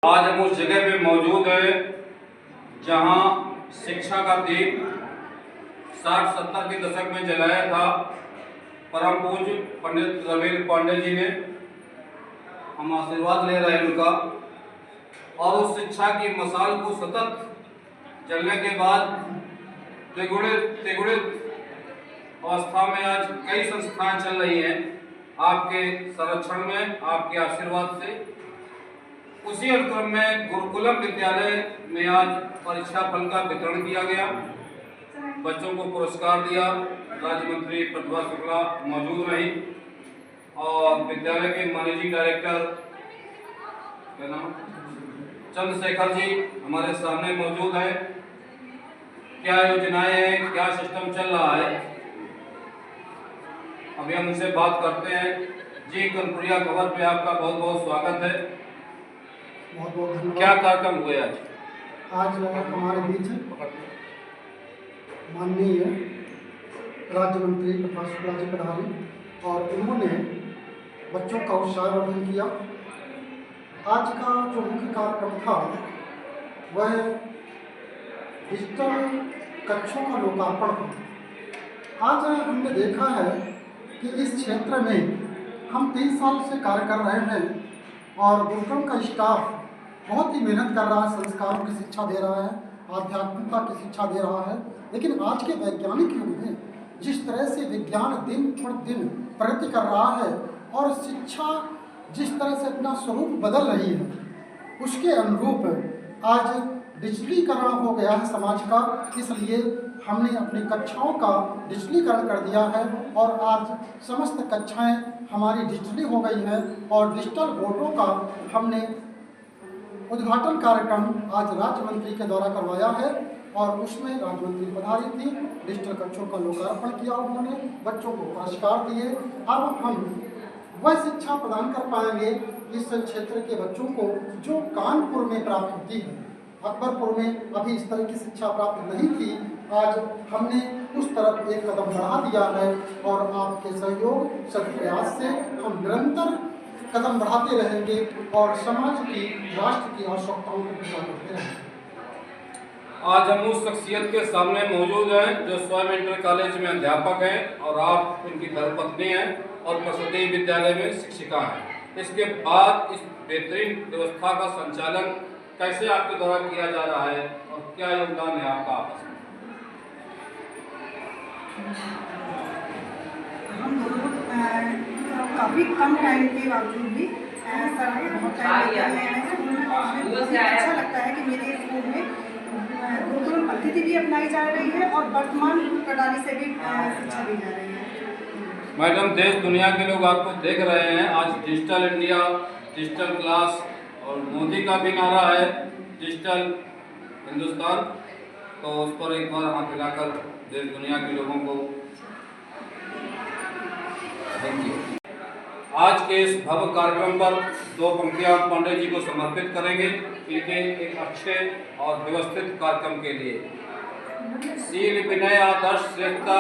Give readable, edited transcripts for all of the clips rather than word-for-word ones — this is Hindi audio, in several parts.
आज हम उस जगह पे मौजूद हैं जहां शिक्षा का दीप 60-70 के दशक में जलाया था परम पूज्य पंडित रविंद्र पांडे जी ने। हम आशीर्वाद ले रहे हैं उनका, और उस शिक्षा की मशाल को सतत जलने के बाद त्रिगुणित अवस्था में आज कई संस्थाएं चल रही हैं आपके संरक्षण में, आपके आशीर्वाद से। उसी अनुक्रम में गुरुकुलम विद्यालय में आज परीक्षा फल का वितरण किया गया, बच्चों को पुरस्कार दिया। राज्य मंत्री प्रतिभा शुक्ला मौजूद रही और विद्यालय के मैनेजिंग डायरेक्टर क्या नाम चंद्रशेखर जी हमारे सामने मौजूद है। क्या योजनाएं हैं, क्या सिस्टम चल रहा है, अभी हम उनसे बात करते हैं। जी, कनपुरिया खबर पे आपका बहुत बहुत स्वागत है। बहुत बहुत धन्यवाद। क्या कार्यक्रम हुए आज? आज हमारे बीच माननीय राज्य मंत्री प्रतिभा शुक्ला जी पधारी और उन्होंने बच्चों का उत्साहवर्धन किया। आज का जो मुख्य कार्यक्रम था वह डिजिटल कक्षों का लोकार्पण था। आज हमने देखा है कि इस क्षेत्र में हम 3 साल से कार्य कर रहे हैं और गुरुकुलम का स्टाफ बहुत ही मेहनत कर रहा है, संस्कारों की शिक्षा दे रहा है, आध्यात्मिकता की शिक्षा दे रहा है। लेकिन आज के वैज्ञानिक युग में जिस तरह से विज्ञान दिन प्रतिदिन प्रगति कर रहा है और शिक्षा जिस तरह से अपना स्वरूप बदल रही है, उसके अनुरूप आज डिजिटलीकरण हो गया है समाज का। इसलिए हमने अपनी कक्षाओं का डिजिटलीकरण कर दिया है और आज समस्त कक्षाएं हमारी डिजिटली हो गई हैं और डिजिटल बोर्डों का हमने उद्घाटन कार्यक्रम आज राज्य मंत्री के द्वारा करवाया है और उसमें राज्य मंत्री पधारी थी। डिजिटल कक्षों का लोकार्पण किया, उन्होंने बच्चों को पुरस्कार दिए। अब हम वह शिक्षा प्रदान कर पाएंगे इस क्षेत्र के बच्चों को जो कानपुर में प्राप्त होती है। अकबरपुर में अभी इस तरह की शिक्षा प्राप्त नहीं थी। आज हमने उस तरफ एक कदम बढ़ा दिया है और आपके सहयोग सदप्रयास से हम निरंतर कदम बढ़ाते रहेंगे और समाज की, राष्ट्र की आवश्यकताओं को पूरा करते रहेंगे। आज हम उस शख्सियत के सामने मौजूद हैं जो स्वयं इंटर कॉलेज में अध्यापक हैं और आप उनकी धर्मपत्नी हैं और प्रसूति विद्यालय में शिक्षिका हैं। इसके बाद इस बेहतरीन व्यवस्था का संचालन कैसे आपके द्वारा किया जा रहा है और क्या योगदान है आपका आपस में? हम लोग काफ़ी कम टाइम के बावजूद भी सर बहुत टाइम देते हैं। बहुत अच्छा लगता है कि मेरे स्कूल में गुरुकुलम पद्धति भी अपनाई जा रही है और वर्तमान प्रणाली से भी शिक्षा दी जा रही है। मैडम, देश दुनिया के लोग आपको देख रहे हैं। आज डिजिटल इंडिया, डिजिटल क्लास और मोदी का भी नारा है डिजिटल हिंदुस्तान, तो उस पर एक बार हाथ मिलाकर देश दुनिया के लोगों को थैंक यू। आज के इस भव्य कार्यक्रम पर 2 पंक्तियां पांडे जी को समर्पित करेंगे इनके एक अच्छे और व्यवस्थित कार्यक्रम के लिए। शील विनय आदर्श श्रेष्ठता,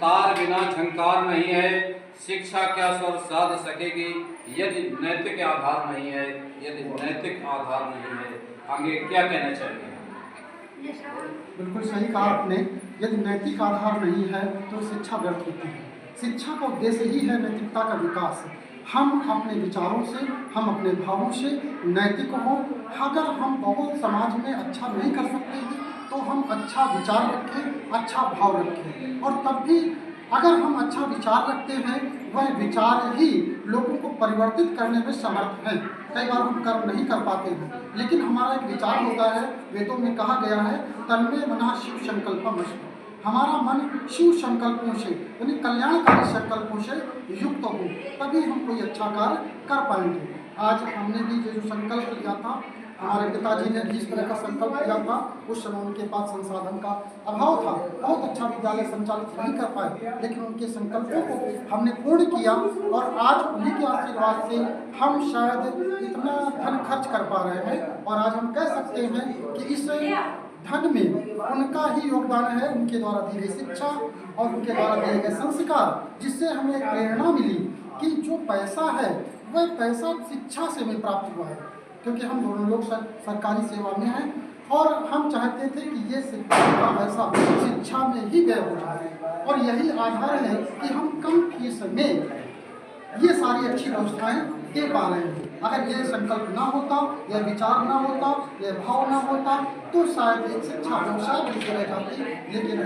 तार बिना झंकार नहीं है। शिक्षा क्या स्वर साध सकेगी यदि नैतिक आधार नहीं है, यदि नैतिक आधार नहीं है। आगे क्या कहना चाहिए? बिल्कुल सही कहा आपने। यदि नैतिक आधार नहीं है तो शिक्षा व्यर्थ होती है। शिक्षा का उद्देश्य ही है नैतिकता का विकास। हम अपने विचारों से, हम अपने भावों से नैतिक हों। अगर हम बहुत समाज में अच्छा नहीं कर सकते हैं तो हम अच्छा विचार रखें, अच्छा भाव रखें, और तब भी अगर हम अच्छा विचार रखते हैं वह विचार ही लोगों को परिवर्तित करने में समर्थ हैं। कई बार हम कर्म नहीं कर पाते हैं, लेकिन हमारा एक विचार होता है। वेदों में कहा गया है तन्मे मना शिव संकल्पमस्तु। हमारा मन शिव संकल्पों से यानी कल्याणकारी संकल्पों से युक्त हो, तभी हम कोई अच्छा कार्य कर पाएंगे। आज हमने भी जो संकल्प लिया था, हमारे पिताजी ने भी इस तरह का संकल्प लिया था। उस समय उनके पास संसाधन का अभाव था, बहुत अच्छा विद्यालय संचालित नहीं कर पाए, लेकिन उनके संकल्पों को हमने पूर्ण किया और आज उन्हीं के आशीर्वाद से हम शायद इतना धन खर्च कर पा रहे हैं। और आज हम कह सकते हैं कि इस धन में उनका ही योगदान है, उनके द्वारा दी गई शिक्षा और उनके द्वारा दिए गए संस्कार, जिससे हमें एक प्रेरणा मिली कि जो पैसा है वह पैसा शिक्षा से हमें प्राप्त हुआ है। क्योंकि हम दोनों लोग सरकारी सेवा में हैं और हम चाहते थे कि ये शिक्षा का पैसा शिक्षा में ही व्यय हो जाए और यही आधार है कि हम कम फीस में ये सारी अच्छी व्यवस्थाएं दे पा रहे हैं। अगर ये संकल्प ना होता, यह विचार ना होता, यह भाव ना होता तो शायद एक शिक्षा व्यवसाय बन के रह जाती। लेकिन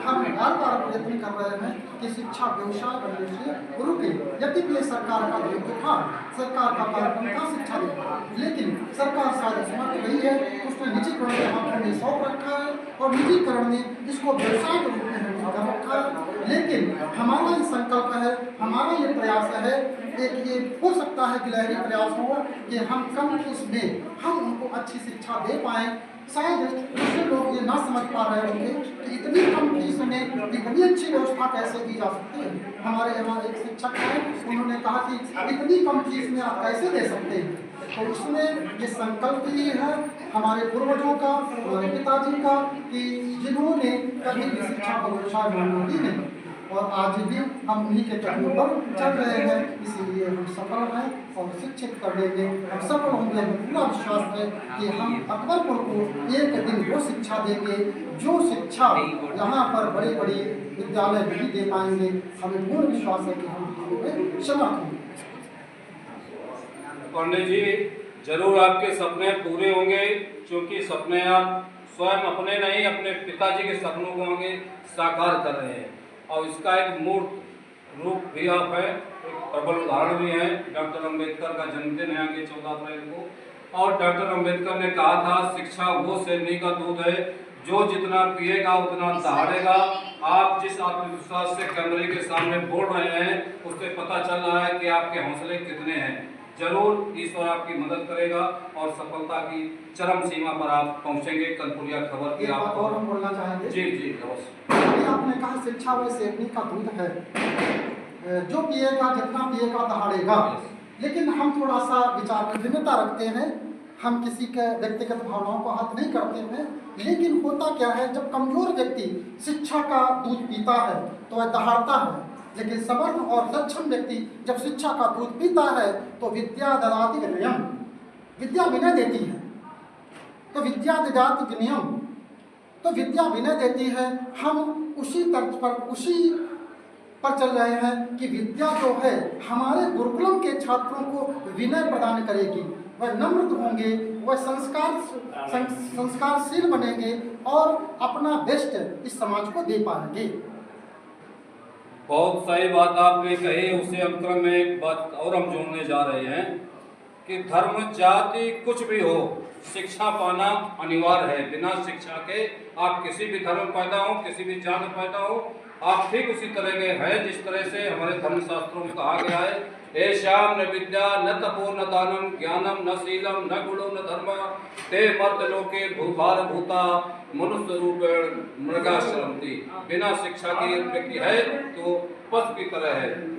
हम बार बार प्रयत्न कर रहे हैं कि शिक्षा व्यवसाय बनने से रुके। यद्यपि ये सरकार का दायित्व था, सरकार का कार्यक्रम था शिक्षा देना, लेकिन सरकार शायद समर्थ रही है, उसने निजीकरण के हाथों में सौंप रखा है और निजीकरण ने इसको व्यवसाय के रूप में कर रखा है। लेकिन हमारा ये संकल्प है, हमारा ये प्रयास है, एक ये हो सकता है गिलहरी प्रयास हो कि हम कम फीस में हम उनको अच्छी शिक्षा दे पाएँ। शायद दूसरे लोग ये ना समझ पा रहे होंगे कि इतनी कम फीस में इतनी अच्छी व्यवस्था कैसे दी जा सकती है। हमारे यहाँ एक शिक्षक हैं, उन्होंने कहा कि इतनी कम फीस में आप कैसे दे सकते हैं। तो इसमें ये संकल्प ही है हमारे पूर्वजों का, हमारे पिताजी का, कि जिन्होंने कभी भी शिक्षा को व्यवसाय बनने दी नहीं और आज भी हम उन्हीं के कदमों पर चल रहे हैं। इसीलिए हम सफल हैं और शिक्षित कर देंगे, हम सफल होंगे। हमें पूरा विश्वास है कि हम अकबरपुर को एक दिन वो शिक्षा देंगे जो शिक्षा यहाँ पर बड़े बड़े विद्यालय नहीं दे पाएंगे। हमें पूर्ण विश्वास है कि हम इसमें समर्थ होंगे। पंडित जी, जरूर आपके सपने पूरे होंगे, क्योंकि सपने आप स्वयं अपने नहीं, अपने पिताजी के सपनों को आगे साकार कर रहे हैं और इसका एक मूर्त रूप भी आप है, एक प्रबल उदाहरण भी है। डॉक्टर अंबेडकर का जन्मदिन है आगे 14 अप्रैल को और डॉक्टर अंबेडकर ने कहा था शिक्षा वो शेरनी का दूध है जो जितना पिएगा उतना दहाड़ेगा। आप जिस आत्मविश्वास से कैमरे के सामने बोल रहे हैं उससे पता चल रहा है कि आपके हौसले कितने हैं। जरूर ईश्वर आपकी मदद करेगा और सफलता की चरम सीमा पर आप पहुंचेंगे। कनपुरिया खबर की आप और हम बोलना चाहेंगे। जी जी अवश्य। आपने कहा शिक्षा व शेरनी का दूध है, जो पिएगा जितना पिएगा दहाड़ेगा। लेकिन हम थोड़ा सा विचार में भिन्नता रखते हैं, हम किसी के व्यक्तिगत भावनाओं को हद नहीं करते हैं। लेकिन होता क्या है, जब कमजोर व्यक्ति शिक्षा का दूध पीता है तो वह दहाड़ता है, लेकिन समर्थ और सक्षम व्यक्ति जब शिक्षा का दूध पीता है तो विद्या ददाति विनयम, विद्या विनय देती है। तो विद्या ददाति विनयम, तो विद्या विनय देती है। हम उसी तर्ज पर, उसी पर चल रहे हैं कि विद्या जो है हमारे गुरुकुलम के छात्रों को विनय प्रदान करेगी। वह नम्र होंगे, वह संस्कारशील बनेंगे और अपना बेस्ट इस समाज को दे पाएंगे। बहुत सही बात आपने कही। उसे अनुक्रम में एक बात और हम जोड़ने जा रहे हैं कि धर्म जाति कुछ भी हो, शिक्षा पाना अनिवार्य है। बिना शिक्षा के आप किसी भी धर्म पैदा हो, किसी भी जात पैदा हो, आप ठीक उसी तरह के हैं जिस तरह से हमारे धर्मशास्त्रों में कहा गया है, एश्याम न विद्या न तपो न दानम ज्ञानम न शीलम न गुणो न धर्म ते मर्त लोके भूभार भूता मनुष्य रूपेण मृगा शरंती। बिना शिक्षा के व्यक्ति है तो पशु की तरह है।